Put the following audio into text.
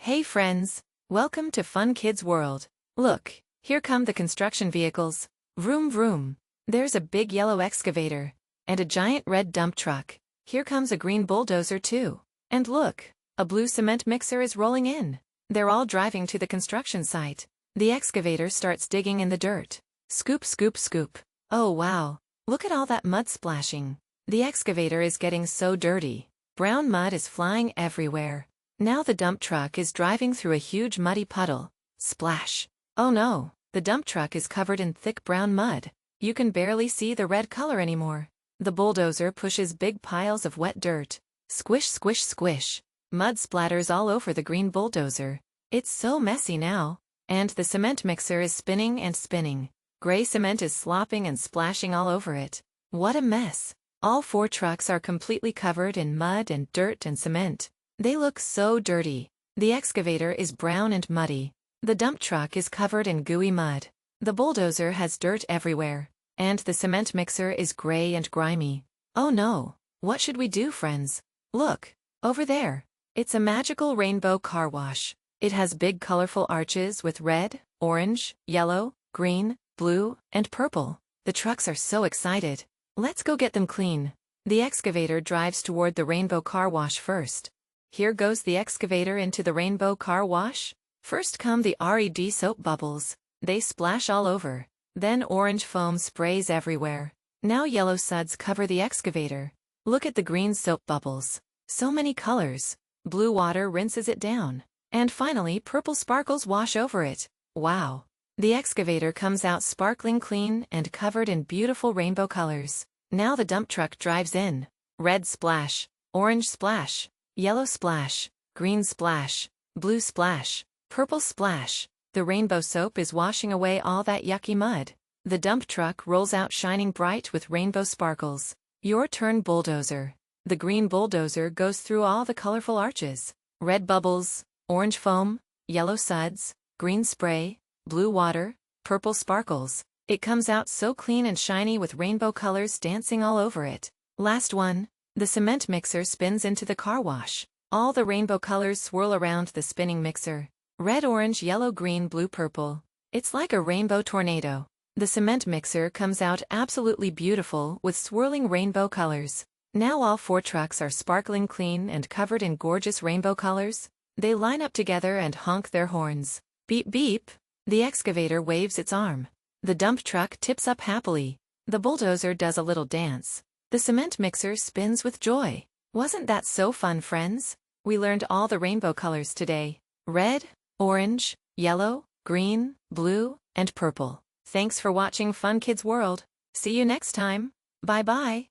Hey friends, welcome to Fun Kids World. Look, here come the construction vehicles. Vroom vroom. There's a big yellow excavator. And a giant red dump truck. Here comes a green bulldozer too. And look, a blue cement mixer is rolling in. They're all driving to the construction site. The excavator starts digging in the dirt. Scoop scoop scoop. Oh wow, look at all that mud splashing. The excavator is getting so dirty. Brown mud is flying everywhere. Now the dump truck is driving through a huge muddy puddle. Splash! Oh no, the dump truck is covered in thick brown mud. You can barely see the red color anymore. The bulldozer pushes big piles of wet dirt. Squish squish squish. Mud splatters all over the green bulldozer. It's so messy now. And the cement mixer is spinning and spinning. Gray cement is slopping and splashing all over it. What a mess! All four trucks are completely covered in mud and dirt and cement. They look so dirty. The excavator is brown and muddy. The dump truck is covered in gooey mud. The bulldozer has dirt everywhere. And the cement mixer is gray and grimy. Oh no, what should we do, friends? Look, over there. It's a magical rainbow car wash. It has big colorful arches with red, orange, yellow, green, blue, and purple. The trucks are so excited. Let's go get them clean. The excavator drives toward the rainbow car wash first. Here goes the excavator into the rainbow car wash. First come the red soap bubbles. They splash all over. Then orange foam sprays everywhere. Now yellow suds cover the excavator. Look at the green soap bubbles. So many colors. Blue water rinses it down. And finally purple sparkles wash over it. Wow! The excavator comes out sparkling clean and covered in beautiful rainbow colors. Now the dump truck drives in. Red splash. Orange splash. Yellow splash, green splash, blue splash, purple splash. The rainbow soap is washing away all that yucky mud. The dump truck rolls out shining bright with rainbow sparkles. Your turn, bulldozer. The green bulldozer goes through all the colorful arches. Red bubbles, orange foam, yellow suds, green spray, blue water, purple sparkles. It comes out so clean and shiny with rainbow colors dancing all over it. Last one. The cement mixer spins into the car wash. All the rainbow colors swirl around the spinning mixer. Red, orange, yellow, green, blue, purple. It's like a rainbow tornado. The cement mixer comes out absolutely beautiful with swirling rainbow colors. Now all four trucks are sparkling clean and covered in gorgeous rainbow colors. They line up together and honk their horns. Beep beep. The excavator waves its arm. The dump truck tips up happily. The bulldozer does a little dance. The cement mixer spins with joy. Wasn't that so fun, friends? We learned all the rainbow colors today. Red, orange, yellow, green, blue, and purple. Thanks for watching Fun Kids World. See you next time. Bye-bye.